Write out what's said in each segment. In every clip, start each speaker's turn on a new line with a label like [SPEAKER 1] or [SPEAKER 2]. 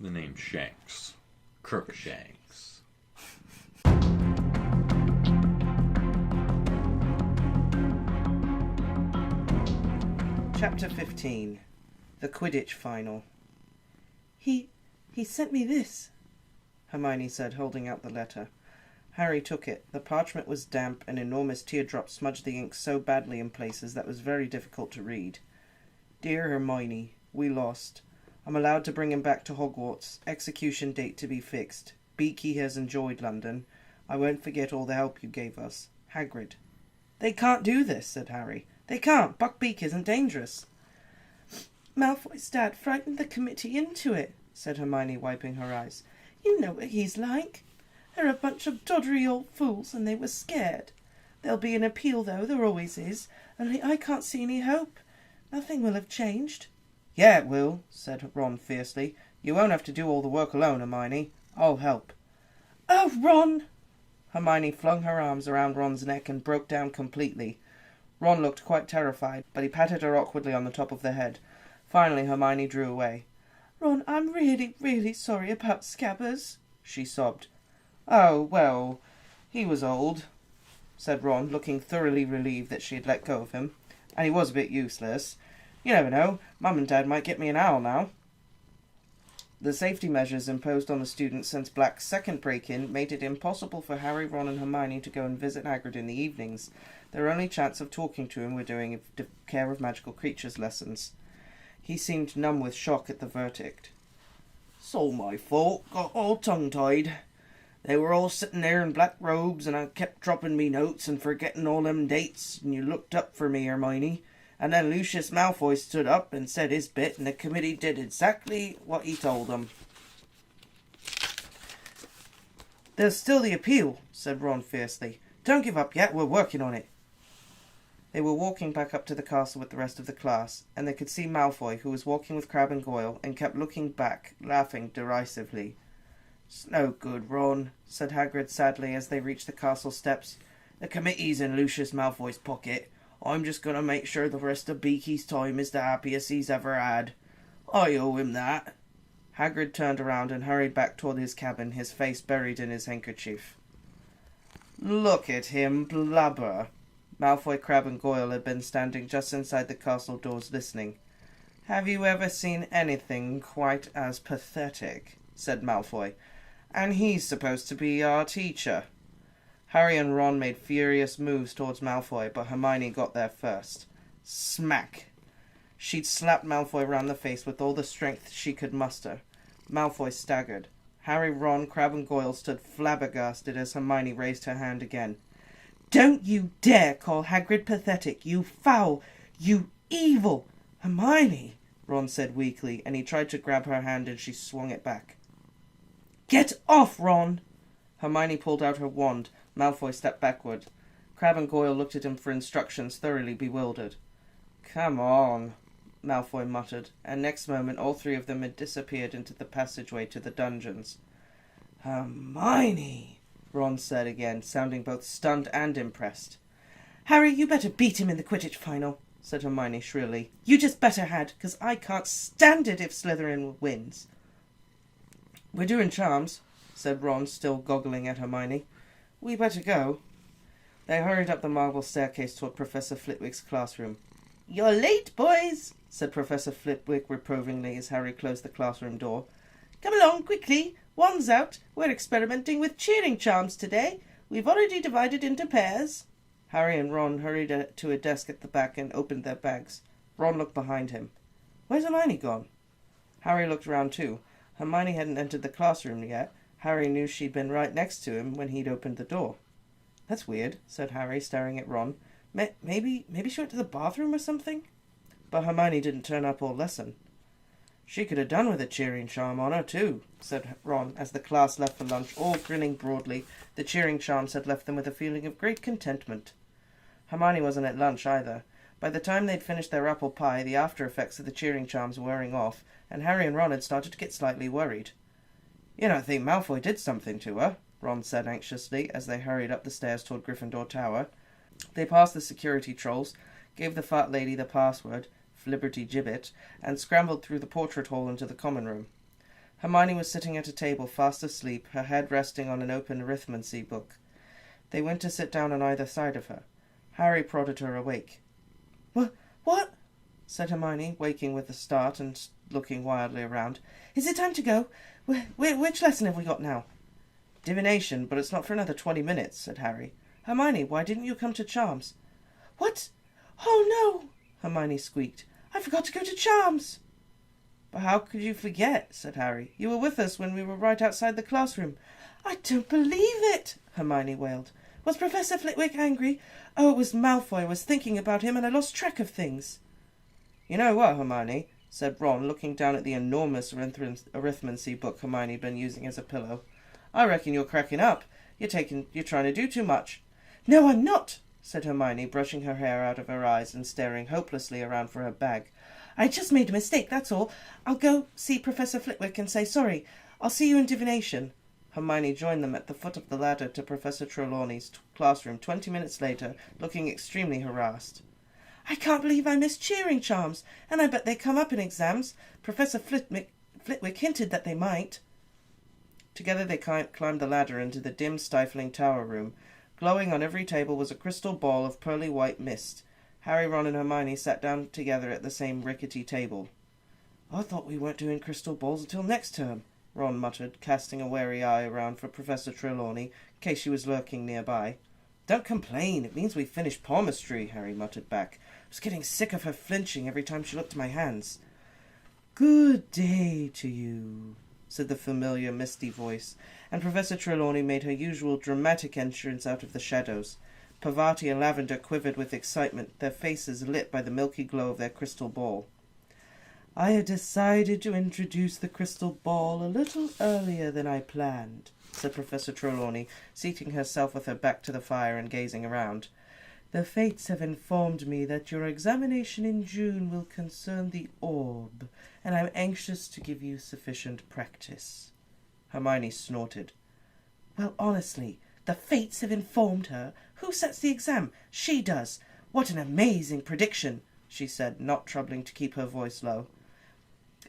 [SPEAKER 1] The name Shanks. Crookshanks.
[SPEAKER 2] Chapter 15. The Quidditch Final. He sent me this, Hermione said, holding out the letter. Harry took it. The parchment was damp, and enormous teardrops smudged the ink so badly in places that was very difficult to read. Dear Hermione, we lost. I'm allowed to bring him back to Hogwarts. Execution date to be fixed. Beaky has enjoyed London. I won't forget all the help you gave us. Hagrid. They can't do this, said Harry. They can't. Buckbeak isn't dangerous. Malfoy's dad frightened the committee into it, said Hermione, wiping her eyes. You know what he's like. They're a bunch of doddery old fools, and they were scared. There'll be an appeal, though, there always is, only I can't see any hope. Nothing will have changed. Yeah, it will, said Ron fiercely. You won't have to do all the work alone, Hermione. I'll help. Oh, Ron! Hermione flung her arms around Ron's neck and broke down completely. Ron looked quite terrified, but he patted her awkwardly on the top of the head. Finally, Hermione drew away. Ron, I'm really, really sorry about Scabbers, she sobbed. Oh, well, he was old, said Ron, looking thoroughly relieved that she had let go of him. And he was a bit useless. You never know, Mum and Dad might get me an owl now. The safety measures imposed on the students since Black's second break-in made it impossible for Harry, Ron and Hermione to go and visit Hagrid in the evenings. Their only chance of talking to him were doing Care of Magical Creatures lessons. He seemed numb with shock at the verdict. It's all my fault. Got all tongue-tied. They were all sitting there in black robes, and I kept dropping me notes and forgetting all them dates, and you looked up for me, Hermione. And then Lucius Malfoy stood up and said his bit, and the committee did exactly what he told them. There's still the appeal, said Ron fiercely. Don't give up yet, we're working on it. They were walking back up to the castle with the rest of the class, and they could see Malfoy, who was walking with Crabbe and Goyle, and kept looking back, laughing derisively. It's no good, Ron, said Hagrid sadly as they reached the castle steps. The committee's in Lucius Malfoy's pocket. I'm just going to make sure the rest of Beaky's time is the happiest he's ever had. I owe him that. Hagrid turned around and hurried back toward his cabin, his face buried in his handkerchief. Look at him blubber. Malfoy, Crabbe and Goyle had been standing just inside the castle doors listening. Have you ever seen anything quite as pathetic? Said Malfoy. And he's supposed to be our teacher. Harry and Ron made furious moves towards Malfoy, but Hermione got there first. Smack! She'd slapped Malfoy round the face with all the strength she could muster. Malfoy staggered. Harry, Ron, Crabbe and Goyle stood flabbergasted as Hermione raised her hand again. Don't you dare call Hagrid pathetic, you foul, you evil... Hermione, Ron said weakly, and he tried to grab her hand and she swung it back. Get off, Ron! Hermione pulled out her wand. Malfoy stepped backward. Crabbe and Goyle looked at him for instructions, thoroughly bewildered. Come on, Malfoy muttered, and next moment all three of them had disappeared into the passageway to the dungeons. Hermione, Ron said again, sounding both stunned and impressed. Harry, you better beat him in the Quidditch final, said Hermione shrilly. You just better had, 'cause I can't stand it if Slytherin wins. We're doing charms, said Ron, still goggling at Hermione. We better go. They hurried up the marble staircase toward Professor Flitwick's classroom. You're late, boys, said Professor Flitwick reprovingly as Harry closed the classroom door. Come along, quickly. Wands out. We're experimenting with cheering charms today. We've already divided into pairs. Harry and Ron hurried to a desk at the back and opened their bags. Ron looked behind him. Where's Hermione gone? Harry looked around too. Hermione hadn't entered the classroom yet. Harry knew she'd been right next to him when he'd opened the door. That's weird, said Harry, staring at Ron. Maybe she went to the bathroom or something? But Hermione didn't turn up all lesson. She could have done with a cheering charm on her, too, said Ron, as the class left for lunch, all grinning broadly. The cheering charms had left them with a feeling of great contentment. Hermione wasn't at lunch either. By the time they'd finished their apple pie, the after-effects of the cheering charms were wearing off, and Harry and Ron had started to get slightly worried. You don't think Malfoy did something to her? Ron said anxiously, as they hurried up the stairs toward Gryffindor Tower. They passed the security trolls, gave the fat lady the password, Flibberty-Gibbet, and scrambled through the portrait hall into the common room. Hermione was sitting at a table, fast asleep, her head resting on an open arithmancy book. They went to sit down on either side of her. Harry prodded her awake. What? Said Hermione, waking with a start and looking wildly around. Is it time to go? Which lesson have we got now? Divination, but it's not for another 20 minutes, said Harry. Hermione, why didn't you come to Charms? What? Oh, no, Hermione squeaked. I forgot to go to Charms. But how could you forget, said Harry. You were with us when we were right outside the classroom. I don't believe it, Hermione wailed. Was Professor Flitwick angry? Oh, it was Malfoy. I was thinking about him and I lost track of things. You know what, Hermione, said Ron, looking down at the enormous arithmancy book Hermione had been using as a pillow. I reckon you're cracking up. You're trying to do too much. No, I'm not, said Hermione, brushing her hair out of her eyes and staring hopelessly around for her bag. I just made a mistake, that's all. I'll go see Professor Flitwick and say sorry. I'll see you in divination. Hermione joined them at the foot of the ladder to Professor Trelawney's classroom 20 minutes later, looking extremely harassed. I can't believe I missed cheering charms, and I bet they come up in exams. Professor Flitwick hinted that they might. Together they climbed the ladder into the dim, stifling tower room. Glowing on every table was a crystal ball of pearly white mist. Harry, Ron and Hermione sat down together at the same rickety table. I thought we weren't doing crystal balls until next term, Ron muttered, casting a wary eye around for Professor Trelawney, in case she was lurking nearby. Don't complain, it means we've finished palmistry, Harry muttered back. I was getting sick of her flinching every time she looked at my hands. Good day to you, said the familiar misty voice, and Professor Trelawney made her usual dramatic entrance out of the shadows. Parvati and Lavender quivered with excitement, their faces lit by the milky glow of their crystal ball. I had decided to introduce the crystal ball a little earlier than I planned, said Professor Trelawney, seating herself with her back to the fire and gazing around. The fates have informed me that your examination in June will concern the orb, and I'm anxious to give you sufficient practice. Hermione snorted. Well, honestly, the fates have informed her. Who sets the exam? She does. What an amazing prediction, she said, not troubling to keep her voice low.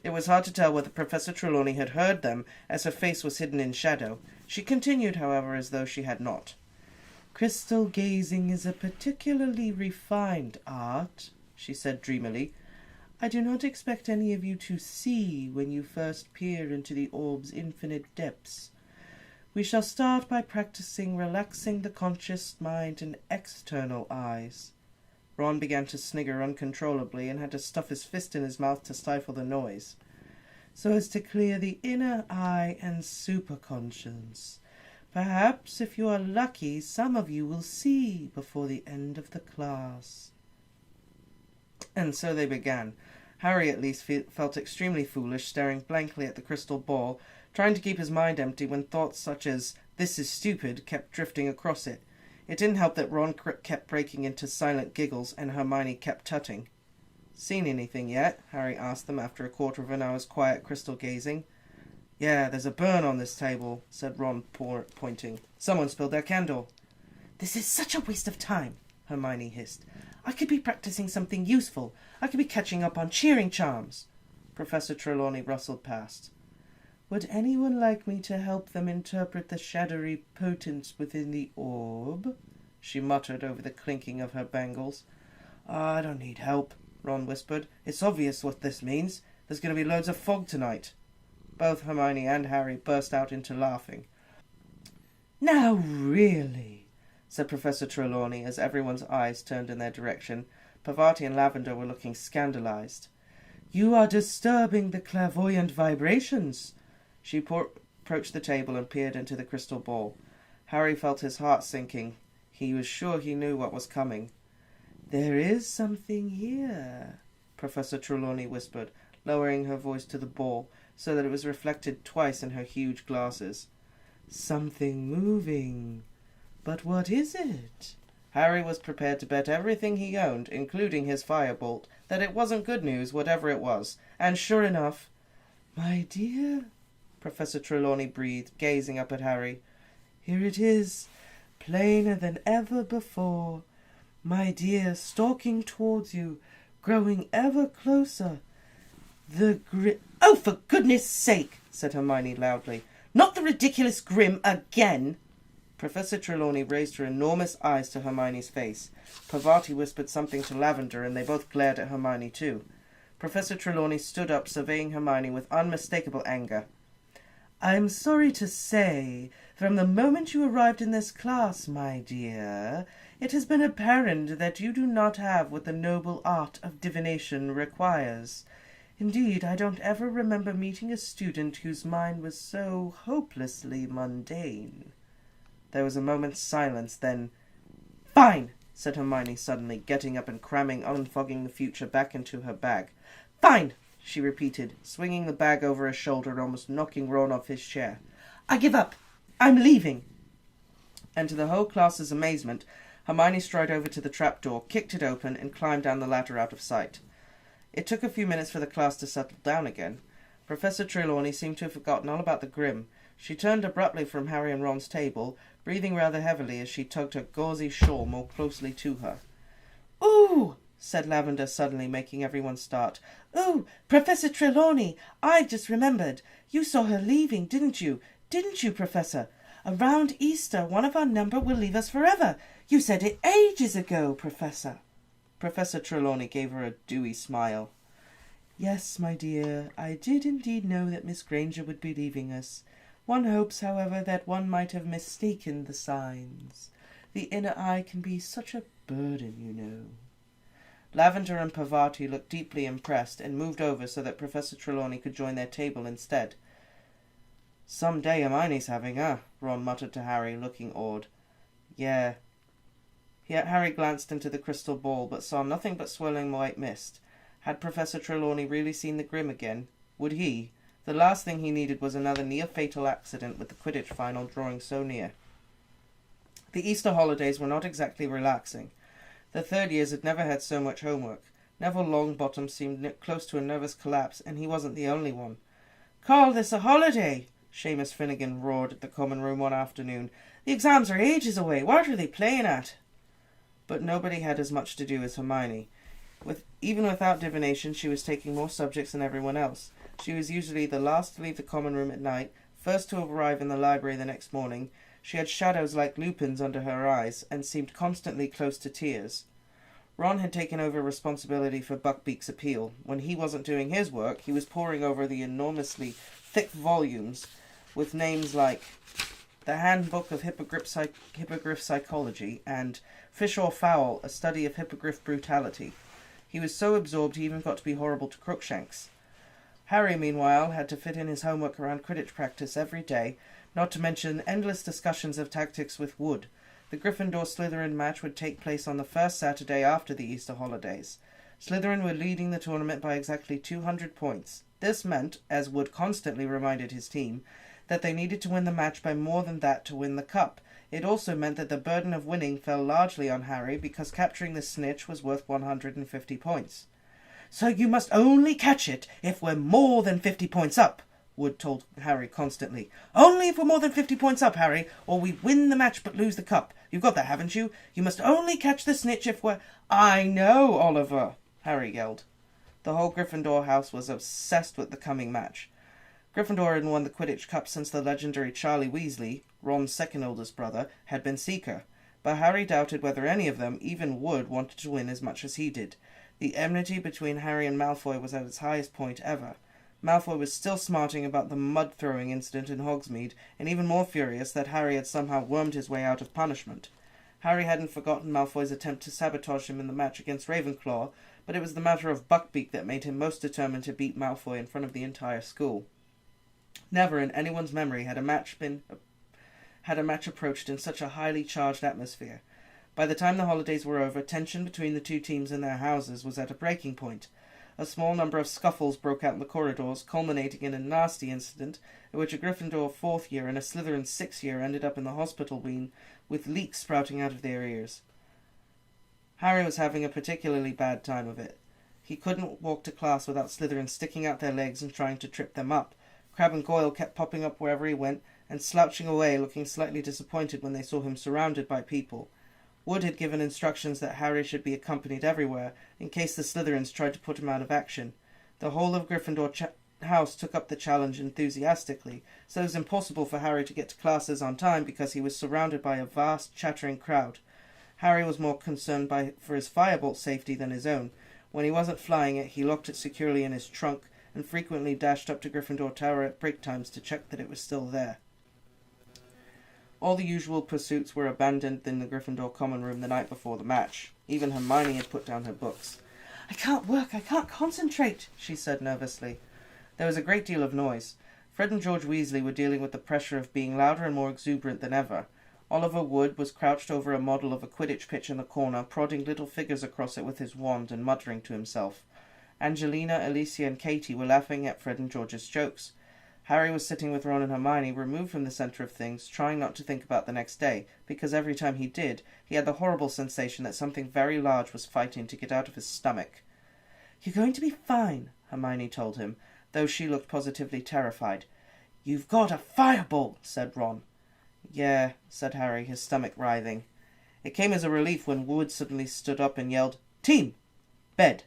[SPEAKER 2] It was hard to tell whether Professor Trelawney had heard them, as her face was hidden in shadow. She continued, however, as though she had not. Crystal gazing is a particularly refined art, she said dreamily. I do not expect any of you to see when you first peer into the orb's infinite depths. We shall start by practicing relaxing the conscious mind and external eyes. Ron began to snigger uncontrollably and had to stuff his fist in his mouth to stifle the noise. So as to clear the inner eye and superconscious. Perhaps, if you are lucky, some of you will see before the end of the class. And so they began. Harry at least felt extremely foolish, staring blankly at the crystal ball, trying to keep his mind empty when thoughts such as, "This is stupid," kept drifting across it. It didn't help that Ron kept breaking into silent giggles and Hermione kept tutting. "Seen anything yet?" Harry asked them after a quarter of an hour's quiet crystal gazing. "Yeah, there's a burn on this table," said Ron, pointing. "Someone spilled their candle." "This is such a waste of time," Hermione hissed. "I could be practicing something useful. I could be catching up on cheering charms." Professor Trelawney rustled past. "Would anyone like me to help them interpret the shadowy potence within the orb?" she muttered over the clinking of her bangles. "I don't need help," Ron whispered. "It's obvious what this means. There's going to be loads of fog tonight." Both Hermione and Harry burst out into laughing. "Now really," said Professor Trelawney as everyone's eyes turned in their direction. Parvati and Lavender were looking scandalized. "You are disturbing the clairvoyant vibrations." She approached the table and peered into the crystal ball. Harry felt his heart sinking. He was sure he knew what was coming. "There is something here," Professor Trelawney whispered, lowering her voice to the ball so that it was reflected twice in her huge glasses. "Something moving. But what is it?" Harry was prepared to bet everything he owned, including his firebolt, that it wasn't good news, whatever it was. And sure enough, "My dear," Professor Trelawney breathed, gazing up at Harry. "Here it is, plainer than ever before. My dear, stalking towards you, growing ever closer. The Oh, for goodness sake!" said Hermione loudly. "Not the ridiculous Grim again!" Professor Trelawney raised her enormous eyes to Hermione's face. Parvati whispered something to Lavender, and they both glared at Hermione too. Professor Trelawney stood up, surveying Hermione with unmistakable anger. "I am sorry to say, from the moment you arrived in this class, my dear, it has been apparent that you do not have what the noble art of divination requires. Indeed, I don't ever remember meeting a student whose mind was so hopelessly mundane." There was a moment's silence, then, "Fine!" said Hermione suddenly, getting up and cramming Unfogging the Future back into her bag. "Fine!" she repeated, swinging the bag over her shoulder and almost knocking Ron off his chair. "I give up! I'm leaving!" And to the whole class's amazement, Hermione strode over to the trapdoor, kicked it open, and climbed down the ladder out of sight. It took a few minutes for the class to settle down again. Professor Trelawney seemed to have forgotten all about the Grim. She turned abruptly from Harry and Ron's table, breathing rather heavily as she tugged her gauzy shawl more closely to her. "Ooh!" said Lavender suddenly, making everyone start. "Ooh! Professor Trelawney! I just remembered. You saw her leaving, didn't you? Didn't you, Professor? Around Easter, one of our number will leave us forever. You said it ages ago, Professor." Professor Trelawney gave her a dewy smile. "Yes, my dear, I did indeed know that Miss Granger would be leaving us. One hopes, however, that one might have mistaken the signs. The inner eye can be such a burden, you know." Lavender and Parvati looked deeply impressed and moved over so that Professor Trelawney could join their table instead. "Some day Hermione's having, Ron muttered to Harry, looking awed. "Yeah." Yet Harry glanced into the crystal ball, but saw nothing but swirling white mist. Had Professor Trelawney really seen the Grim again? Would he? The last thing he needed was another near-fatal accident with the Quidditch final drawing so near. The Easter holidays were not exactly relaxing. The third years had never had so much homework. Neville Longbottom seemed close to a nervous collapse, and he wasn't the only one. "Call this a holiday!" Seamus Finnegan roared at the common room one afternoon. "The exams are ages away. What are they playing at?" But nobody had as much to do as Hermione. Even without divination, she was taking more subjects than everyone else. She was usually the last to leave the common room at night, first to arrive in the library the next morning. She had shadows like lupins under her eyes, and seemed constantly close to tears. Ron had taken over responsibility for Buckbeak's appeal. When he wasn't doing his work, he was poring over the enormously thick volumes with names like The Handbook of Hippogriff Psychology and Fish or Fowl, A Study of Hippogriff Brutality. He was so absorbed he even got to be horrible to Crookshanks. Harry, meanwhile, had to fit in his homework around Quidditch practice every day, not to mention endless discussions of tactics with Wood. The Gryffindor-Slytherin match would take place on the first Saturday after the Easter holidays. Slytherin were leading the tournament by exactly 200 points. This meant, as Wood constantly reminded his team, that they needed to win the match by more than that to win the cup. It also meant that the burden of winning fell largely on Harry because capturing the snitch was worth 150 points. "So you must only catch it if we're more than 50 points up," Wood told Harry constantly. "Only if we're more than 50 points up, Harry, or we win the match but lose the cup. You've got that, haven't you? You must only catch the snitch if we're—" "I know, Oliver," Harry yelled. The whole Gryffindor house was obsessed with the coming match. Gryffindor had won the Quidditch Cup since the legendary Charlie Weasley, Ron's second oldest brother, had been Seeker, but Harry doubted whether any of them, even Wood, wanted to win as much as he did. The enmity between Harry and Malfoy was at its highest point ever. Malfoy was still smarting about the mud-throwing incident in Hogsmeade, and even more furious that Harry had somehow wormed his way out of punishment. Harry hadn't forgotten Malfoy's attempt to sabotage him in the match against Ravenclaw, but it was the matter of Buckbeak that made him most determined to beat Malfoy in front of the entire school. Never in anyone's memory had a match approached in such a highly charged atmosphere. By the time the holidays were over, tension between the two teams in their houses was at a breaking point. A small number of scuffles broke out in the corridors, culminating in a nasty incident in which a Gryffindor 4th year and a Slytherin 6th year ended up in the hospital wing with leaks sprouting out of their ears. Harry was having a particularly bad time of it. He couldn't walk to class without Slytherin sticking out their legs and trying to trip them up. Crabbe and Goyle kept popping up wherever he went, and slouching away, looking slightly disappointed when they saw him surrounded by people. Wood had given instructions that Harry should be accompanied everywhere, in case the Slytherins tried to put him out of action. The whole of Gryffindor house took up the challenge enthusiastically, so it was impossible for Harry to get to classes on time because he was surrounded by a vast, chattering crowd. Harry was more concerned for his firebolt's safety than his own. When he wasn't flying it, he locked it securely in his trunk and frequently dashed up to Gryffindor Tower at break times to check that it was still there. All the usual pursuits were abandoned in the Gryffindor common room the night before the match. Even Hermione had put down her books. "I can't work, I can't concentrate," she said nervously. There was a great deal of noise. Fred and George Weasley were dealing with the pressure of being louder and more exuberant than ever. Oliver Wood was crouched over a model of a Quidditch pitch in the corner, prodding little figures across it with his wand and muttering to himself. Angelina, Alicia and Katie were laughing at Fred and George's jokes. Harry was sitting with Ron and Hermione, removed from the centre of things, trying not to think about the next day, because every time he did, he had the horrible sensation that something very large was fighting to get out of his stomach. "You're going to be fine," Hermione told him, though she looked positively terrified. "You've got a firebolt," said Ron. "Yeah," said Harry, his stomach writhing. It came as a relief when Wood suddenly stood up and yelled, "Team! Bed!"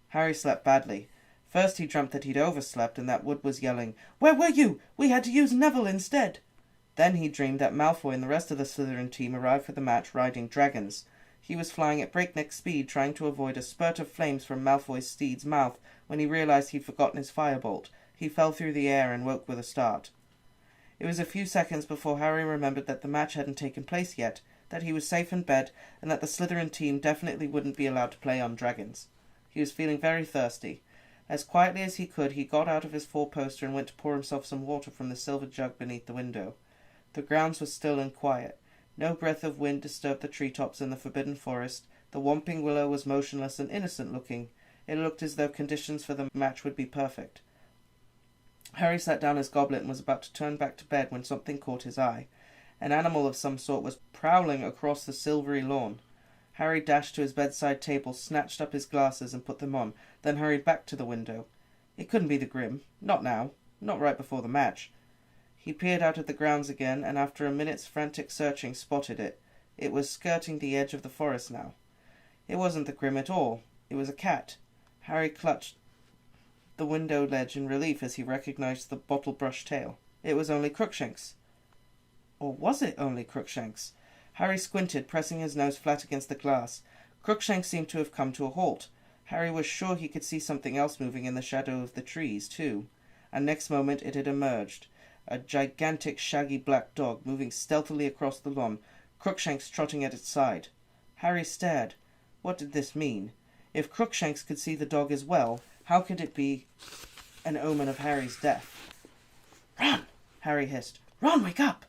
[SPEAKER 2] Harry slept badly. First he dreamt that he'd overslept and that Wood was yelling, "Where were you? We had to use Neville instead." Then he dreamed that Malfoy and the rest of the Slytherin team arrived for the match riding dragons. He was flying at breakneck speed, trying to avoid a spurt of flames from Malfoy's steed's mouth. When he realized he'd forgotten his firebolt, he fell through the air and woke with a start. It was a few seconds before Harry remembered that the match hadn't taken place yet, that he was safe in bed, and that the Slytherin team definitely wouldn't be allowed to play on dragons. He was feeling very thirsty. As quietly as he could, he got out of his four-poster and went to pour himself some water from the silver jug beneath the window. The grounds were still and quiet. No breath of wind disturbed the treetops in the forbidden forest. The whomping willow was motionless and innocent-looking. It looked as though conditions for the match would be perfect. Harry sat down his goblet and was about to turn back to bed when something caught his eye. An animal of some sort was prowling across the silvery lawn. Harry dashed to his bedside table, snatched up his glasses and put them on, then hurried back to the window. It couldn't be the Grim. Not now. Not right before the match. He peered out at the grounds again, and after a minute's frantic searching spotted it. It was skirting the edge of the forest now. It wasn't the Grim at all. It was a cat. Harry clutched the window ledge in relief as he recognized the bottle-brush tail. It was only Crookshanks. Or was it only Crookshanks? Harry squinted, pressing his nose flat against the glass. Crookshanks seemed to have come to a halt. Harry was sure he could see something else moving in the shadow of the trees, too. And next moment it had emerged. A gigantic, shaggy black dog, moving stealthily across the lawn, Crookshanks trotting at its side. Harry stared. What did this mean? If Crookshanks could see the dog as well, how could it be an omen of Harry's death? "Ron!" Harry hissed. "Ron, wake up!"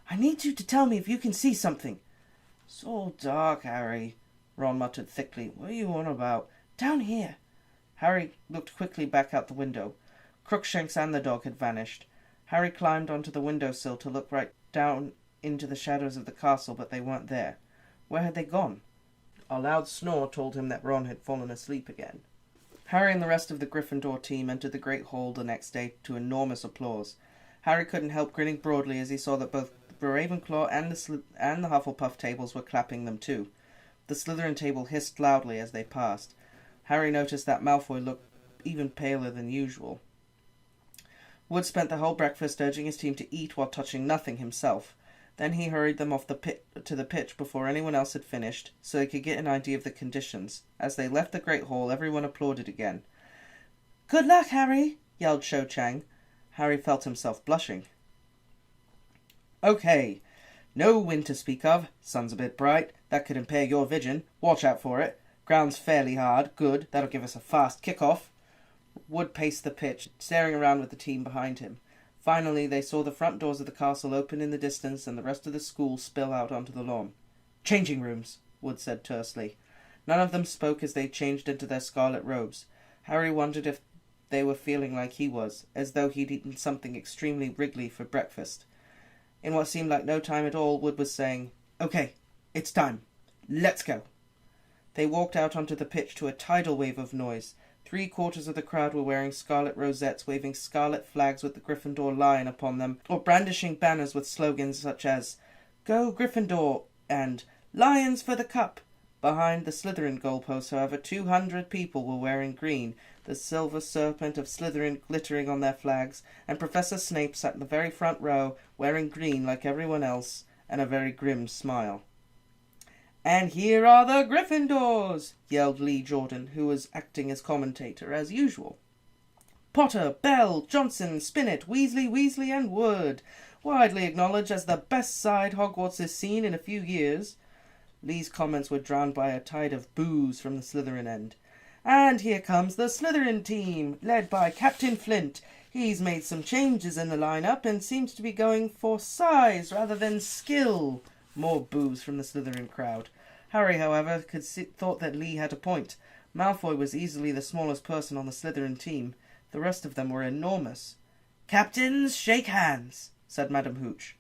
[SPEAKER 2] I need you to tell me if you can see something." "It's all dark, Harry," Ron muttered thickly. "What are you on about?" "Down here." Harry looked quickly back out the window. Crookshanks and the dog had vanished. Harry climbed onto the windowsill to look right down into the shadows of the castle, but they weren't there. Where had they gone? A loud snore told him that Ron had fallen asleep again. Harry and the rest of the Gryffindor team entered the Great Hall the next day to enormous applause. Harry couldn't help grinning broadly as he saw that both the Ravenclaw and the Hufflepuff tables were clapping them too. The Slytherin table hissed loudly as they passed. Harry noticed that Malfoy looked even paler than usual. Wood spent the whole breakfast urging his team to eat while touching nothing himself. Then he hurried them off to the pitch before anyone else had finished, so they could get an idea of the conditions. As they left the Great Hall, everyone applauded again. "Good luck, Harry!" yelled Cho Chang. Harry felt himself blushing. "Okay. No wind to speak of. Sun's a bit bright. That could impair your vision. Watch out for it. Ground's fairly hard. Good. That'll give us a fast kick-off." Wood paced the pitch, staring around with the team behind him. Finally, they saw the front doors of the castle open in the distance and the rest of the school spill out onto the lawn. "Changing rooms," Wood said tersely. None of them spoke as they changed into their scarlet robes. Harry wondered if they were feeling like he was, as though he'd eaten something extremely wriggly for breakfast. In what seemed like no time at all, Wood was saying, "Okay, it's time. Let's go." They walked out onto the pitch to a tidal wave of noise. 3/4 of the crowd were wearing scarlet rosettes, waving scarlet flags with the Gryffindor lion upon them, or brandishing banners with slogans such as "Go Gryffindor" and "Lions for the Cup." Behind the Slytherin goalposts, however, 200 people were wearing green, the silver serpent of Slytherin glittering on their flags, and Professor Snape sat in the very front row, wearing green like everyone else, and a very grim smile. "And here are the Gryffindors!" yelled Lee Jordan, who was acting as commentator as usual. "Potter, Bell, Johnson, Spinnet, Weasley, and Wood, widely acknowledged as the best side Hogwarts has seen in a few years." Lee's comments were drowned by a tide of boos from the Slytherin end. "And here comes the Slytherin team, led by Captain Flint. He's made some changes in the lineup and seems to be going for size rather than skill." More boos from the Slytherin crowd. Harry, however, thought that Lee had a point. Malfoy was easily the smallest person on the Slytherin team. The rest of them were enormous. "Captains, shake hands," said Madam Hooch.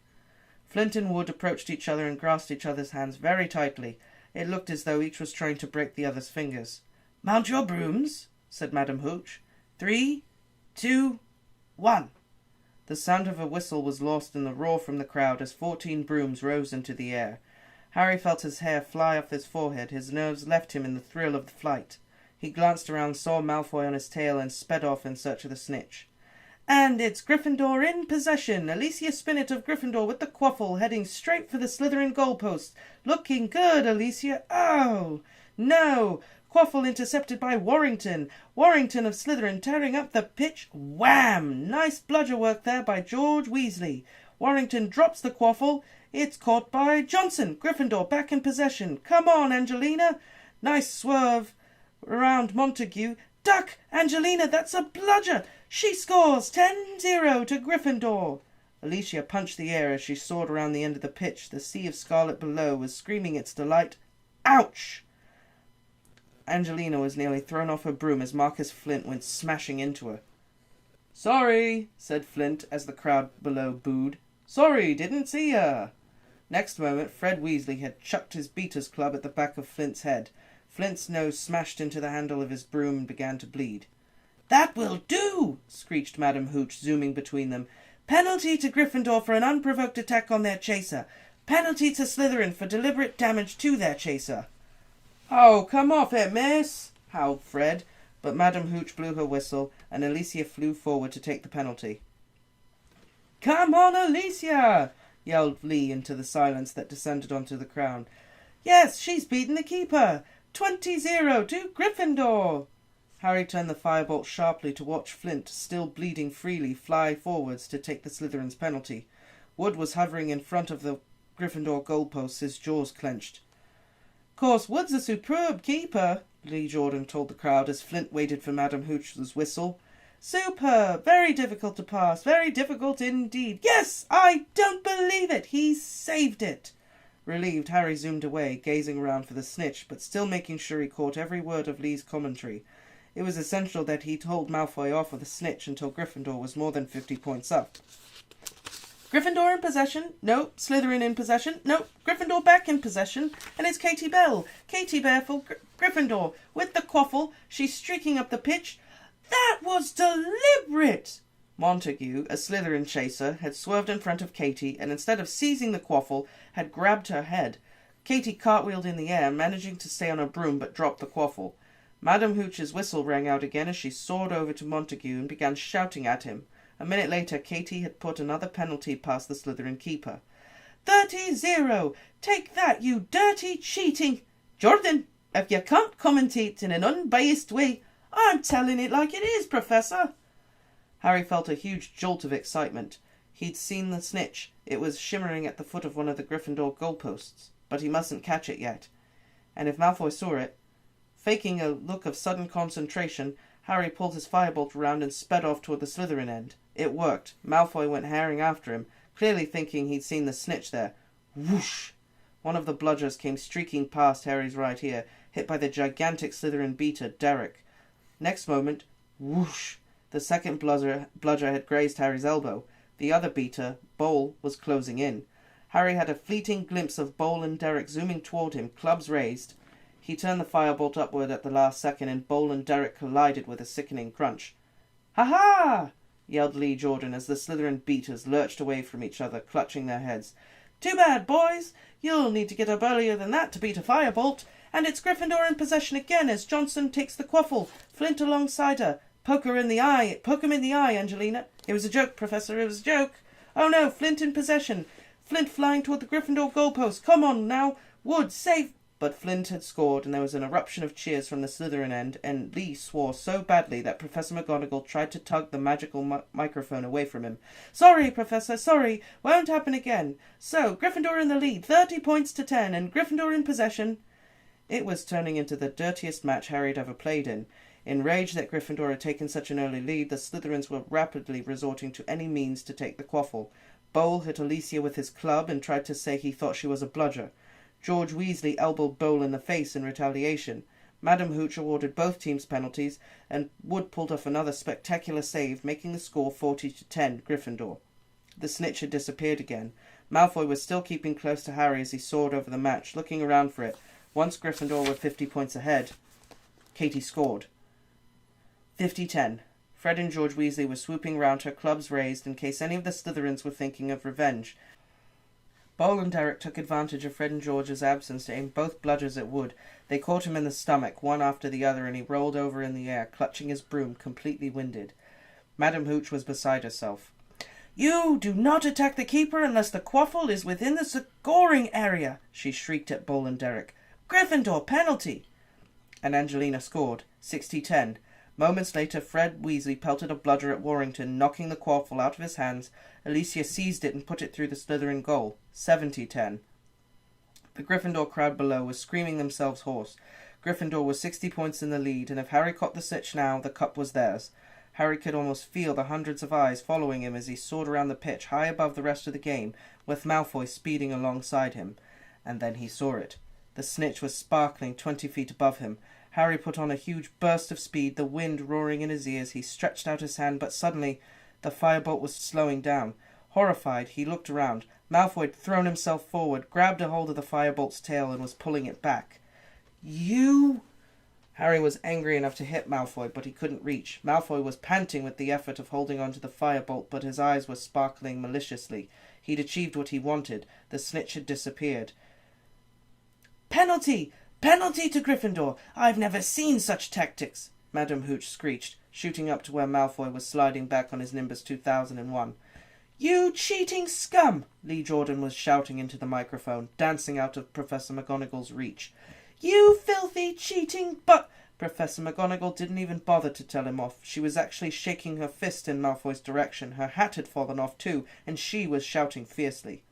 [SPEAKER 2] Flint and Wood approached each other and grasped each other's hands very tightly. It looked as though each was trying to break the other's fingers. "Mount your brooms," said Madam Hooch. 3, 2, 1. The sound of a whistle was lost in the roar from the crowd as 14 brooms rose into the air. Harry felt his hair fly off his forehead. His nerves left him in the thrill of the flight. He glanced around, saw Malfoy on his tail, and sped off in search of the snitch. "And it's Gryffindor in possession. Alicia Spinnet of Gryffindor with the quaffle, heading straight for the Slytherin goalpost. Looking good, Alicia. Oh, no! Quaffle intercepted by Warrington. Warrington of Slytherin tearing up the pitch. Wham! Nice bludger work there by George Weasley. Warrington drops the quaffle. It's caught by Johnson. Gryffindor back in possession. Come on, Angelina. Nice swerve around Montague. Duck, Angelina, that's a bludger. She scores 10-0 to Gryffindor. Alicia punched the air as she soared around the end of the pitch. The sea of scarlet below was screaming its delight. Ouch! Angelina was nearly thrown off her broom as Marcus Flint went smashing into her. "Sorry," said Flint as the crowd below booed. "Sorry, didn't see ya." Next moment, Fred Weasley had chucked his beater's club at the back of Flint's head. Flint's nose smashed into the handle of his broom and began to bleed. "That will do!" screeched Madam Hooch, zooming between them. "Penalty to Gryffindor for an unprovoked attack on their chaser. Penalty to Slytherin for deliberate damage to their chaser." "Oh, come off it, miss!" howled Fred, but Madam Hooch blew her whistle, and Alicia flew forward to take the penalty. "Come on, Alicia!" yelled Lee into the silence that descended onto the crowd. "Yes, she's beaten the keeper! 20-0 to Gryffindor!" Harry turned the firebolt sharply to watch Flint, still bleeding freely, fly forwards to take the Slytherin's penalty. Wood was hovering in front of the Gryffindor goalposts, his jaws clenched. "Course Wood's a superb keeper," Lee Jordan told the crowd as Flint waited for Madam Hooch's whistle. "Superb! Very difficult to pass. Very difficult indeed. Yes! I don't believe it! He's saved it!" Relieved, Harry zoomed away, gazing around for the snitch, but still making sure he caught every word of Lee's commentary. It was essential that he hold Malfoy off of the snitch until Gryffindor was more than 50 points up. "Gryffindor in possession. No. Slytherin in possession. No. Gryffindor back in possession. And it's Katie Bell. Katie Bell for Gryffindor. With the quaffle. She's streaking up the pitch. That was deliberate!" Montague, a Slytherin chaser, had swerved in front of Katie, and instead of seizing the quaffle, had grabbed her head. Katie cartwheeled in the air, managing to stay on her broom, but dropped the quaffle. Madam Hooch's whistle rang out again as she soared over to Montague and began shouting at him. A minute later, Katie had put another penalty past the Slytherin keeper. 30-0! Take that, you dirty cheating... Jordan, if you can't commentate in an unbiased way, I'm telling it like it is, Professor. Harry felt a huge jolt of excitement. He'd seen the snitch. It was shimmering at the foot of one of the Gryffindor goalposts, but he mustn't catch it yet. And if Malfoy saw it... Faking a look of sudden concentration, Harry pulled his firebolt around and sped off toward the Slytherin end. It worked. Malfoy went herring after him, clearly thinking he'd seen the snitch there. Whoosh! One of the bludgers came streaking past Harry's right ear, hit by the gigantic Slytherin beater, Derek. Next moment, whoosh! The second bludger had grazed Harry's elbow. The other beater, Bowl, was closing in. Harry had a fleeting glimpse of Bowl and Derek zooming toward him, clubs raised. He turned the firebolt upward at the last second, and Bowl and Derek collided with a sickening crunch. "Ha-ha!" yelled Lee Jordan as the Slytherin beaters lurched away from each other, clutching their heads. "Too bad, boys. You'll need to get up earlier than that to beat a firebolt. And it's Gryffindor in possession again as Johnson takes the quaffle. Flint alongside her. Poke him in the eye, Angelina. It was a joke, Professor, it was a joke. Oh no, Flint in possession. Flint flying toward the Gryffindor goalpost. Come on now. Wood, save. But Flint had scored, and there was an eruption of cheers from the Slytherin end, and Lee swore so badly that Professor McGonagall tried to tug the magical microphone away from him. Sorry, Professor, sorry. Won't happen again. So, Gryffindor in the lead, 30 points to 10, and Gryffindor in possession. It was turning into the dirtiest match Harry had ever played in. Enraged that Gryffindor had taken such an early lead, the Slytherins were rapidly resorting to any means to take the quaffle. Bowl hit Alicia with his club and tried to say he thought she was a bludger. George Weasley elbowed Bowl in the face in retaliation. Madam Hooch awarded both teams penalties, and Wood pulled off another spectacular save, making the score 40-10 Gryffindor. The snitch had disappeared again. Malfoy was still keeping close to Harry as he soared over the match, looking around for it. Once Gryffindor were 50 points ahead, Katie scored. 50-10. Fred and George Weasley were swooping round her, clubs raised, in case any of the Slytherins were thinking of revenge. Bowl and Derek took advantage of Fred and George's absence to aim both bludgers at Wood. They caught him in the stomach, one after the other, and he rolled over in the air, clutching his broom, completely winded. Madam Hooch was beside herself. You do not attack the keeper unless the quaffle is within the scoring area, she shrieked at Bowl and Derek. Gryffindor, penalty! And Angelina scored, 60-10. Moments later, Fred Weasley pelted a bludger at Warrington, knocking the quaffle out of his hands. Alicia seized it and put it through the Slytherin goal, 70-10. The Gryffindor crowd below was screaming themselves hoarse. Gryffindor was 60 points in the lead, and if Harry caught the snitch now, the cup was theirs. Harry could almost feel the hundreds of eyes following him as he soared around the pitch, high above the rest of the game, with Malfoy speeding alongside him. And then he saw it. The snitch was sparkling 20 feet above him. Harry put on a huge burst of speed, the wind roaring in his ears. He stretched out his hand, but suddenly the firebolt was slowing down. Horrified, he looked around. Malfoy had thrown himself forward, grabbed a hold of the firebolt's tail, and was pulling it back. You... Harry was angry enough to hit Malfoy, but he couldn't reach. Malfoy was panting with the effort of holding on to the firebolt, but his eyes were sparkling maliciously. He'd achieved what he wanted. The snitch had disappeared. Penalty! Penalty to Gryffindor! I've never seen such tactics! Madam Hooch screeched, shooting up to where Malfoy was sliding back on his Nimbus 2001. You cheating scum! Lee Jordan was shouting into the microphone, dancing out of Professor McGonagall's reach. You filthy cheating but... Professor McGonagall didn't even bother to tell him off. She was actually shaking her fist in Malfoy's direction. Her hat had fallen off too, and she was shouting fiercely.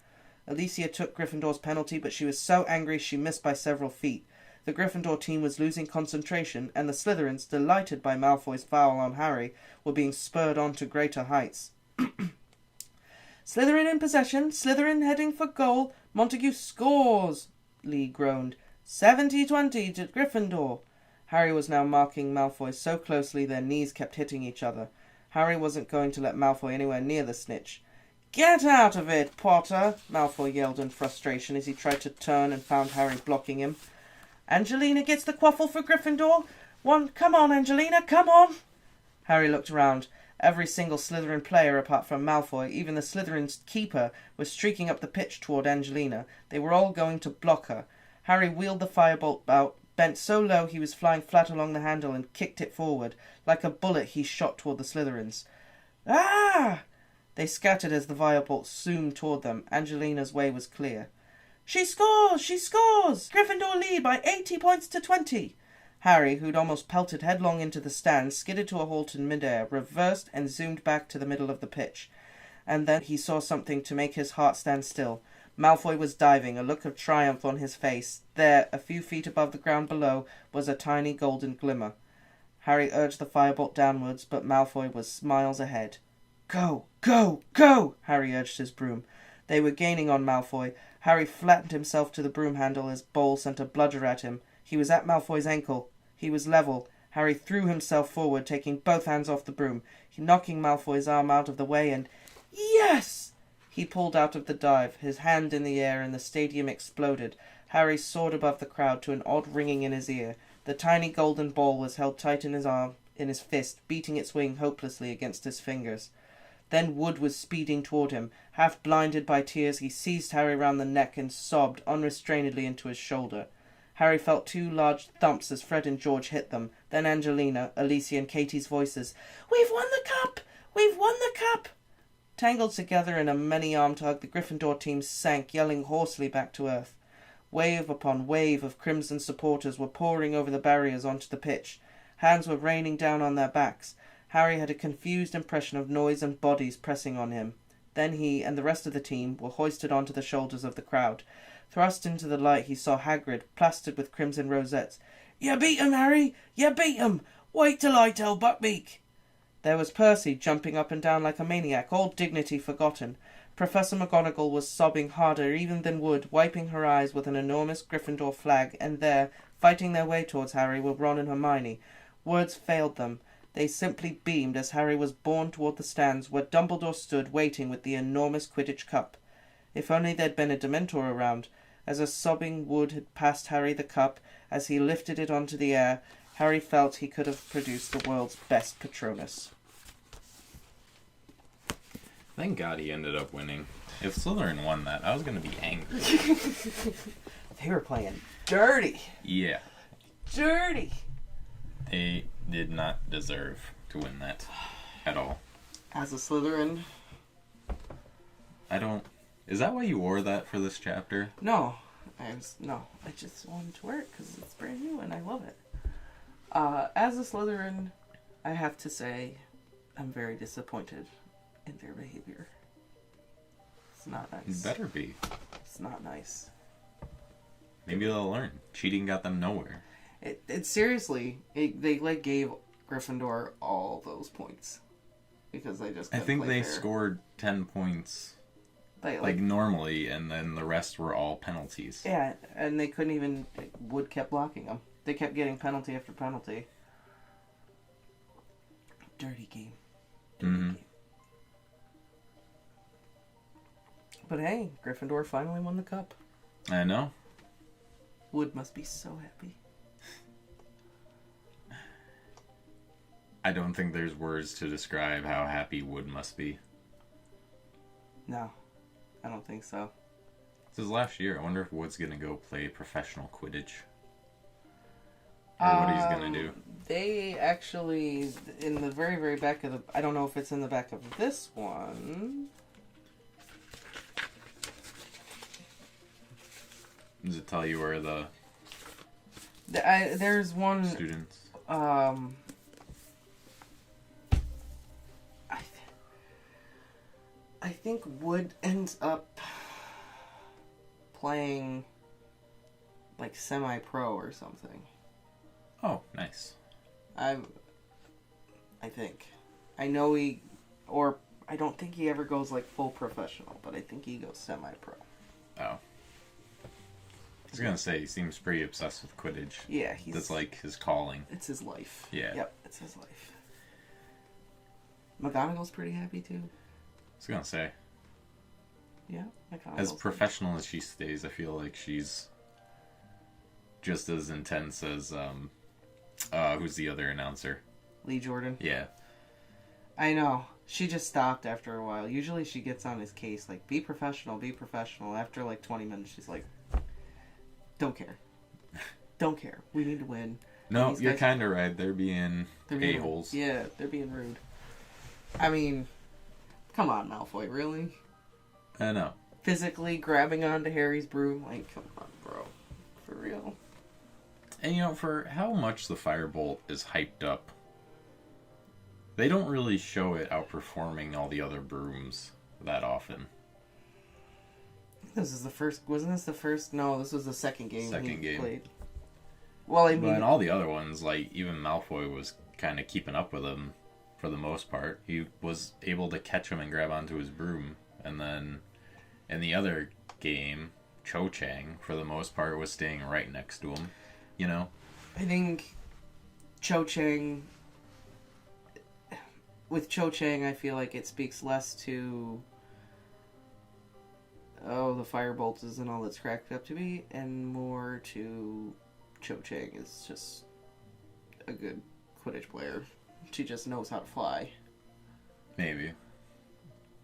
[SPEAKER 2] Alicia took Gryffindor's penalty, but she was so angry she missed by several feet. The Gryffindor team was losing concentration, and the Slytherins, delighted by Malfoy's foul on Harry, were being spurred on to greater heights. Slytherin in possession, Slytherin heading for goal, Montague scores, Lee groaned. 70-20 to Gryffindor. Harry was now marking Malfoy so closely their knees kept hitting each other. Harry wasn't going to let Malfoy anywhere near the snitch. Get out of it, Potter, Malfoy yelled in frustration as he tried to turn and found Harry blocking him. Angelina gets the quaffle for Gryffindor. Come on, Angelina, come on. Harry looked around. Every single Slytherin player apart from Malfoy, even the Slytherin's keeper, was streaking up the pitch toward Angelina. They were all going to block her. Harry wheeled the firebolt out, bent so low he was flying flat along the handle, and kicked it forward. Like a bullet he shot toward the Slytherins. Ah! They scattered as the firebolt zoomed toward them. Angelina's way was clear. She scores! She scores! Gryffindor lead by 80 points to 20. Harry, who'd almost pelted headlong into the stands, skidded to a halt in midair, reversed and zoomed back to the middle of the pitch. And then he saw something to make his heart stand still. Malfoy was diving, a look of triumph on his face. There, a few feet above the ground below, was a tiny golden glimmer. Harry urged the firebolt downwards, but Malfoy was miles ahead. Go! Go! Go! Harry urged his broom. They were gaining on Malfoy. Harry flattened himself to the broom handle as Bowl sent a bludger at him. He was at Malfoy's ankle. He was level. Harry threw himself forward, taking both hands off the broom, knocking Malfoy's arm out of the way, and... Yes! He pulled out of the dive, his hand in the air, and the stadium exploded. Harry soared above the crowd to an odd ringing in his ear. The tiny golden ball was held tight in his arm, in his fist, beating its wing hopelessly against his fingers. Then Wood was speeding toward him. Half blinded by tears, he seized Harry round the neck and sobbed unrestrainedly into his shoulder. Harry felt 2 large thumps as Fred and George hit them. Then Angelina, Alicia and Katie's voices. "We've won the cup! We've won the cup!" Tangled together in a many-armed hug, the Gryffindor team sank, yelling hoarsely back to earth. Wave upon wave of crimson supporters were pouring over the barriers onto the pitch. Hands were raining down on their backs. Harry had a confused impression of noise and bodies pressing on him. Then he and the rest of the team were hoisted onto the shoulders of the crowd. Thrust into the light, he saw Hagrid, plastered with crimson rosettes. "You beat 'em, Harry! You beat 'em! Wait till I tell Buckbeak!" There was Percy, jumping up and down like a maniac, all dignity forgotten. Professor McGonagall was sobbing harder even than Wood, wiping her eyes with an enormous Gryffindor flag, and there, fighting their way towards Harry, were Ron and Hermione. Words failed them. They simply beamed as Harry was borne toward the stands, where Dumbledore stood waiting with the enormous Quidditch cup. If only there'd been a Dementor around. As a sobbing Wood had passed Harry the cup, as he lifted it onto the air, Harry felt he could have produced the world's best Patronus.
[SPEAKER 1] Thank God he ended up winning. If Slytherin won that, I was going to be angry.
[SPEAKER 2] They were playing dirty.
[SPEAKER 1] Yeah.
[SPEAKER 2] Dirty.
[SPEAKER 1] They did not deserve to win that at all.
[SPEAKER 2] As a Slytherin.
[SPEAKER 1] Is that why you wore that for this chapter?
[SPEAKER 2] No. I just wanted to wear it because it's brand new and I love it. As a Slytherin, I have to say I'm very disappointed in their behavior. It's not nice.
[SPEAKER 1] Better be.
[SPEAKER 2] It's not nice.
[SPEAKER 1] Maybe they'll learn. Cheating got them nowhere.
[SPEAKER 2] It seriously, they gave Gryffindor all those points because they just.
[SPEAKER 1] I think they
[SPEAKER 2] fair.
[SPEAKER 1] scored 10 points
[SPEAKER 2] like
[SPEAKER 1] normally, and then the rest were all penalties.
[SPEAKER 2] Yeah, and they couldn't even. Wood kept blocking them. They kept getting penalty after penalty. Dirty game. Dirty game. But hey, Gryffindor finally won the cup.
[SPEAKER 1] I know.
[SPEAKER 2] Wood must be so happy.
[SPEAKER 1] I don't think there's words to describe how happy Wood must be.
[SPEAKER 2] No, I don't think so.
[SPEAKER 1] This is last year. I wonder if Wood's going to go play professional Quidditch. Or what he's going to do.
[SPEAKER 2] They actually, in the very, very back of the... I don't know if it's in the back of this one.
[SPEAKER 1] Does it tell you where the
[SPEAKER 2] there's one...
[SPEAKER 1] students...
[SPEAKER 2] I think Wood ends up playing like semi-pro or something.
[SPEAKER 1] Oh, nice.
[SPEAKER 2] I think. I know I don't think he ever goes like full professional, but I think he goes semi-pro.
[SPEAKER 1] Oh. I was going to say, he seems pretty obsessed with Quidditch.
[SPEAKER 2] Yeah,
[SPEAKER 1] that's like his calling.
[SPEAKER 2] It's his life.
[SPEAKER 1] Yeah.
[SPEAKER 2] Yep, it's his life. McGonagall's pretty happy too.
[SPEAKER 1] I was going to say.
[SPEAKER 2] Yeah,
[SPEAKER 1] as professional as she stays, I feel like she's just as intense as, who's the other announcer?
[SPEAKER 2] Lee Jordan.
[SPEAKER 1] Yeah.
[SPEAKER 2] I know. She just stopped after a while. Usually she gets on his case, like, be professional, be professional. After, like, 20 minutes, she's like, don't care. Don't care. We need to win.
[SPEAKER 1] No, you're kind of right. They're being a-holes.
[SPEAKER 2] Yeah, they're being rude. I mean, come on, Malfoy, really?
[SPEAKER 1] I know.
[SPEAKER 2] Physically grabbing onto Harry's broom? Like, come on, bro. For real.
[SPEAKER 1] And, for how much the Firebolt is hyped up, they don't really show it outperforming all the other brooms that often.
[SPEAKER 2] This is the first... Wasn't this the first... No, this was the second game he played.
[SPEAKER 1] Well, I mean... But in all the other ones, like, even Malfoy was kind of keeping up with him for the most part. He was able to catch him and grab onto his broom. And then in the other game, Cho Chang, for the most part, was staying right next to him.
[SPEAKER 2] I think Cho Chang... With Cho Chang, I feel like it speaks less to... Oh, the Firebolt isn't all it's cracked up to be, and more to Cho Chang is just a good Quidditch player. She just knows how to fly.
[SPEAKER 1] Maybe.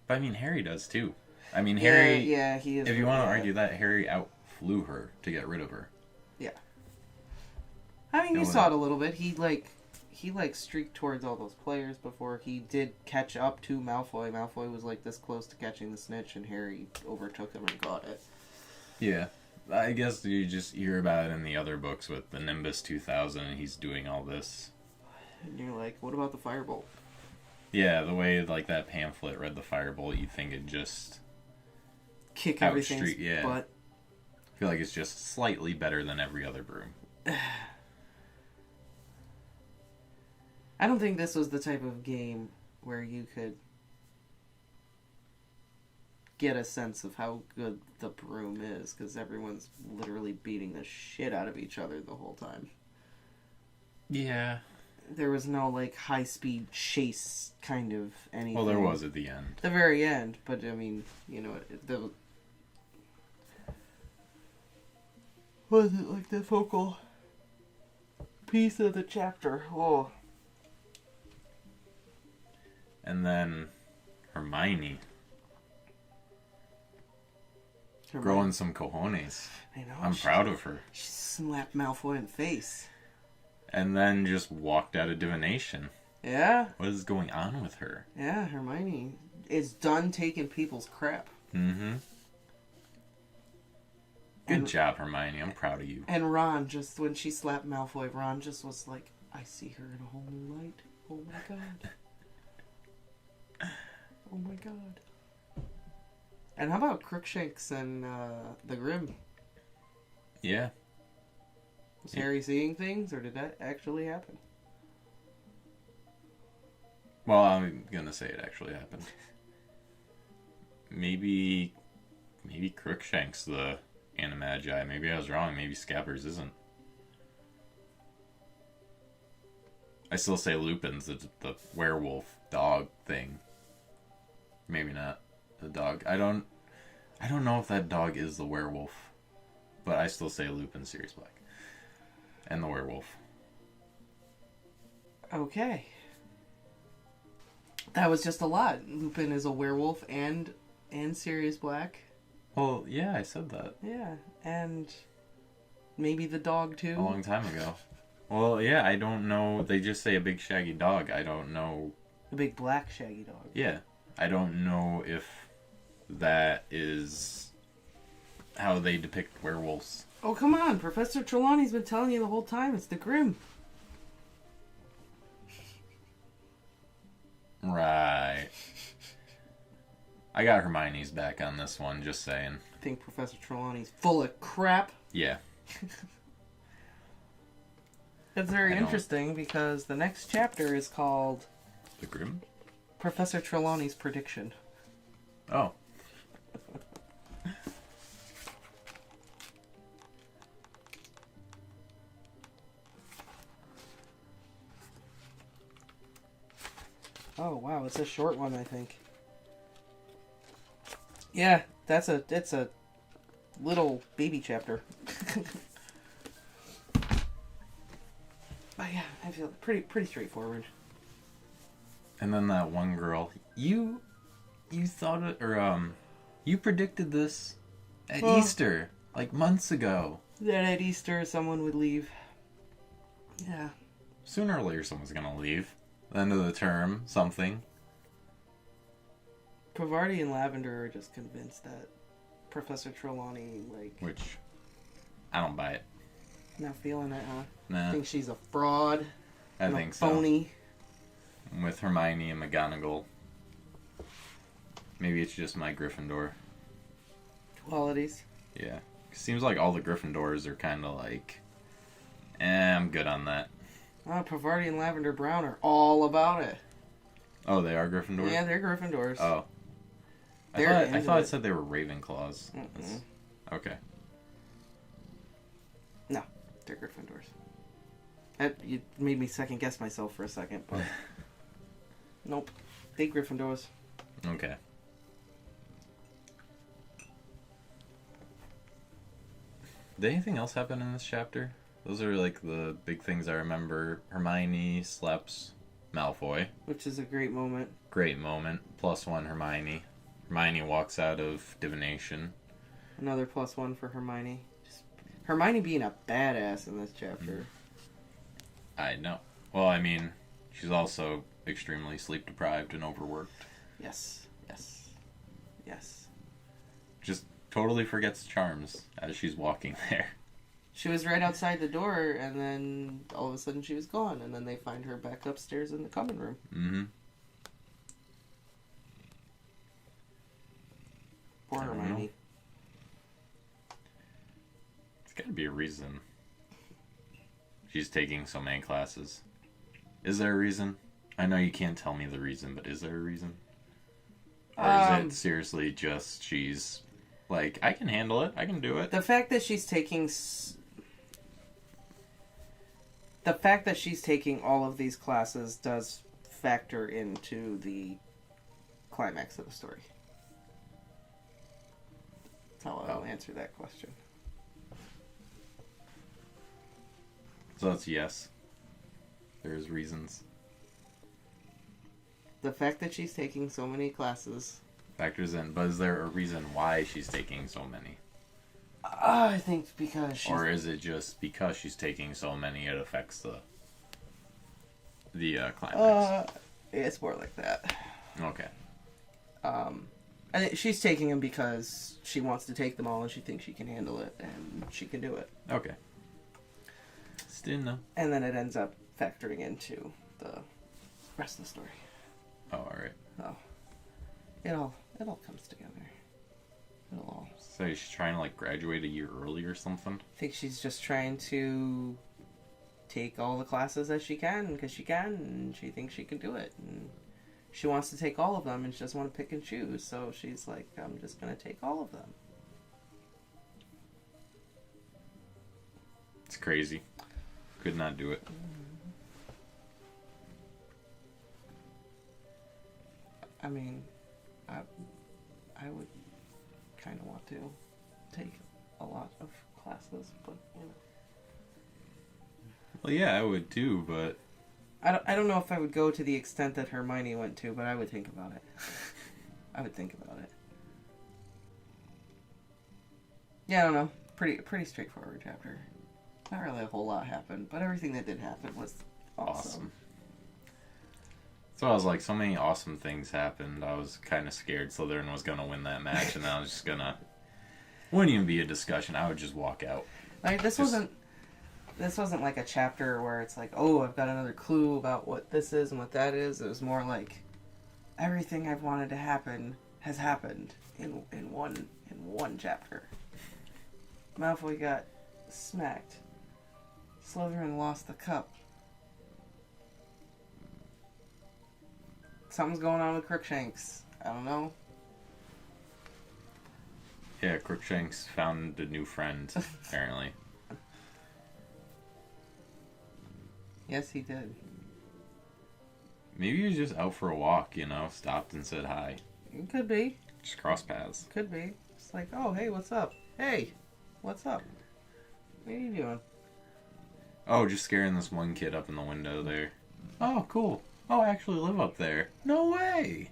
[SPEAKER 1] But I mean, Harry does too. I mean, Harry...
[SPEAKER 2] Yeah, he is.
[SPEAKER 1] If you want to argue that, Harry outflew her to get rid of her.
[SPEAKER 2] Yeah. I mean, you saw it a little bit. He streaked towards all those players before he did catch up to Malfoy. Malfoy was like this close to catching the snitch, and Harry overtook him and got it.
[SPEAKER 1] Yeah. I guess you just hear about it in the other books with the Nimbus 2000, and he's doing all this.
[SPEAKER 2] And you're like, what about the Firebolt?
[SPEAKER 1] Yeah, the way like that pamphlet read the Firebolt, you'd think it'd just
[SPEAKER 2] kick everything's
[SPEAKER 1] yeah.
[SPEAKER 2] butt.
[SPEAKER 1] I feel like it's just slightly better than every other broom.
[SPEAKER 2] I don't think this was the type of game where you could get a sense of how good the broom is, because everyone's literally beating the shit out of each other the whole time.
[SPEAKER 1] Yeah.
[SPEAKER 2] There was no, like, high-speed chase kind of anything.
[SPEAKER 1] Well, there was at the end.
[SPEAKER 2] The very end, but, I mean, you know, was it, like, the focal piece of the chapter? Oh.
[SPEAKER 1] And then Hermione. Growing some cojones.
[SPEAKER 2] I know.
[SPEAKER 1] I'm proud of her.
[SPEAKER 2] She slapped Malfoy in the face.
[SPEAKER 1] And then just walked out of divination.
[SPEAKER 2] Yeah.
[SPEAKER 1] What is going on with her?
[SPEAKER 2] Yeah, Hermione is done taking people's crap.
[SPEAKER 1] Mm-hmm. Good job, Hermione. I'm proud of you.
[SPEAKER 2] And Ron, just when she slapped Malfoy, Ron just was like, I see her in a whole new light. Oh my god. Oh my god. And how about Crookshanks and the Grim?
[SPEAKER 1] Yeah.
[SPEAKER 2] Was Harry seeing things, or did that actually happen?
[SPEAKER 1] Well, I'm gonna say it actually happened. Maybe Crookshanks the Animagi. Maybe I was wrong. Maybe Scabbers isn't. I still say Lupin's the werewolf dog thing. Maybe not the dog. I don't know if that dog is the werewolf, but I still say Lupin, Sirius Black, and the werewolf.
[SPEAKER 2] Okay. That was just a lot. Lupin is a werewolf and Sirius Black.
[SPEAKER 1] Well, yeah, I said that.
[SPEAKER 2] Yeah, and maybe the dog too.
[SPEAKER 1] A long time ago. Well, yeah, I don't know. They just say a big shaggy dog. I don't know.
[SPEAKER 2] A big black shaggy dog.
[SPEAKER 1] Yeah. I don't know if that is how they depict werewolves.
[SPEAKER 2] Oh, come on. Professor Trelawney's been telling you the whole time. It's the Grim.
[SPEAKER 1] Right. I got Hermione's back on this one, just saying.
[SPEAKER 2] I think Professor Trelawney's full of crap.
[SPEAKER 1] Yeah.
[SPEAKER 2] It's very interesting because the next chapter is called...
[SPEAKER 1] The Grim?
[SPEAKER 2] Professor Trelawney's Prediction.
[SPEAKER 1] Oh.
[SPEAKER 2] Oh, wow, it's a short one, I think. Yeah, it's a little baby chapter. But yeah, I feel pretty straightforward.
[SPEAKER 1] And then that one girl, you thought it, or you predicted this at Easter, like months ago.
[SPEAKER 2] That at Easter someone would leave. Yeah.
[SPEAKER 1] Sooner or later someone's gonna leave. The end of the term, something.
[SPEAKER 2] Pavarti and Lavender are just convinced that Professor Trelawney, like...
[SPEAKER 1] Which, I don't buy it.
[SPEAKER 2] Not feeling it, huh?
[SPEAKER 1] Nah.
[SPEAKER 2] Think she's a fraud.
[SPEAKER 1] I think so.
[SPEAKER 2] Phony.
[SPEAKER 1] With Hermione and McGonagall. Maybe it's just my Gryffindor.
[SPEAKER 2] Qualities.
[SPEAKER 1] Yeah. Seems like all the Gryffindors are kind of like, I'm good on that.
[SPEAKER 2] Pavarti and Lavender Brown are all about it.
[SPEAKER 1] Oh, they are Gryffindors?
[SPEAKER 2] Yeah, they're Gryffindors.
[SPEAKER 1] Oh. I thought it said they were Ravenclaws. Okay.
[SPEAKER 2] No, they're Gryffindors. You made me second guess myself for a second, but... Nope. They Gryffindors.
[SPEAKER 1] Okay. Did anything else happen in this chapter? Those are like the big things I remember. Hermione slaps Malfoy.
[SPEAKER 2] Which is a great moment.
[SPEAKER 1] Great moment. +1 Hermione. Hermione walks out of divination.
[SPEAKER 2] Another +1 for Hermione. Just Hermione being a badass in this chapter.
[SPEAKER 1] I know. Well, I mean, she's also extremely sleep deprived and overworked.
[SPEAKER 2] Yes.
[SPEAKER 1] Just totally forgets charms as she's walking there.
[SPEAKER 2] She was right outside the door, and then all of a sudden she was gone, and then they find her back upstairs in the common room.
[SPEAKER 1] Mm-hmm.
[SPEAKER 2] Poor Hermione.
[SPEAKER 1] There's got to be a reason she's taking so many classes. Is there a reason? I know you can't tell me the reason, but is there a reason? Or is it seriously just she's like, I can handle it, I can do it?
[SPEAKER 2] The fact that she's taking all of these classes does factor into the climax of the story. That's how I'll answer that question.
[SPEAKER 1] So that's yes. There's reasons.
[SPEAKER 2] The fact that she's taking so many classes
[SPEAKER 1] Factors in, but is there a reason why she's taking so many?
[SPEAKER 2] I think because she's...
[SPEAKER 1] Or is it just because she's taking so many it affects the climax?
[SPEAKER 2] It's more like that.
[SPEAKER 1] Okay.
[SPEAKER 2] I think she's taking them because she wants to take them all and she thinks she can handle it and she can do it.
[SPEAKER 1] Okay. Still no.
[SPEAKER 2] And then it ends up factoring into the rest of the story.
[SPEAKER 1] Oh, alright.
[SPEAKER 2] Oh. It all comes together. It'll all...
[SPEAKER 1] So she's trying to, like, graduate a year early or something?
[SPEAKER 2] I think she's just trying to take all the classes as she can, because she can, and she thinks she can do it. And she wants to take all of them, and she doesn't want to pick and choose, so she's like, I'm just going to take all of them.
[SPEAKER 1] It's crazy. Could not do it.
[SPEAKER 2] I mean, I would kind of want to take a lot of classes, but you know.
[SPEAKER 1] Well, yeah, I would too, but
[SPEAKER 2] I don't know if I would go to the extent that Hermione went to, but I would think about it. I would think about it. Yeah, I don't know. Pretty straightforward chapter. Not really a whole lot happened, but everything that did happen was awesome.
[SPEAKER 1] So I was like, so many awesome things happened. I was kind of scared Slytherin was going to win that match, and I was just going to... Wouldn't even be a discussion. I would just walk out.
[SPEAKER 2] Like, this wasn't like a chapter where it's like, oh, I've got another clue about what this is and what that is. It was more like, everything I've wanted to happen has happened in one chapter. Malfoy got smacked. Slytherin lost the cup. Something's going on with Crookshanks. I don't know.
[SPEAKER 1] Yeah, Crookshanks found a new friend, apparently.
[SPEAKER 2] Yes, he did.
[SPEAKER 1] Maybe he was just out for a walk, you know, stopped and said hi.
[SPEAKER 2] It could be.
[SPEAKER 1] Just cross paths.
[SPEAKER 2] Could be. It's like, oh, hey, what's up? Hey, what's up? What are you doing?
[SPEAKER 1] Oh, just scaring this one kid up in the window there. Oh, cool. Oh, I actually live up there. No way!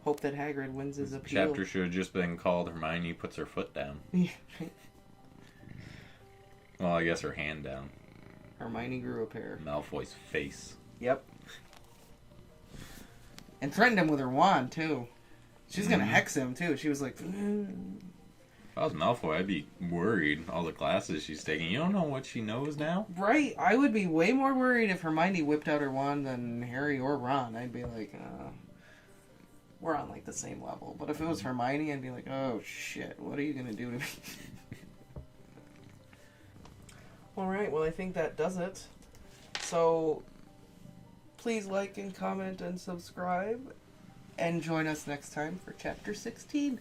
[SPEAKER 2] Hope that Hagrid wins his appeal.
[SPEAKER 1] Chapter should have just been called Hermione Puts Her Foot Down. Well, I guess her hand down.
[SPEAKER 2] Hermione grew a pair.
[SPEAKER 1] Malfoy's face.
[SPEAKER 2] Yep. And threatened him with her wand, too. She's gonna hex him, too. She was like...
[SPEAKER 1] If I was Malfoy, I'd be worried. All the classes she's taking. You don't know what she knows now?
[SPEAKER 2] Right. I would be way more worried if Hermione whipped out her wand than Harry or Ron. I'd be like, we're on, like, the same level. But if it was Hermione, I'd be like, oh, shit. What are you gonna do to me? Alright, well, I think that does it. So, please like and comment and subscribe. And join us next time for Chapter 16.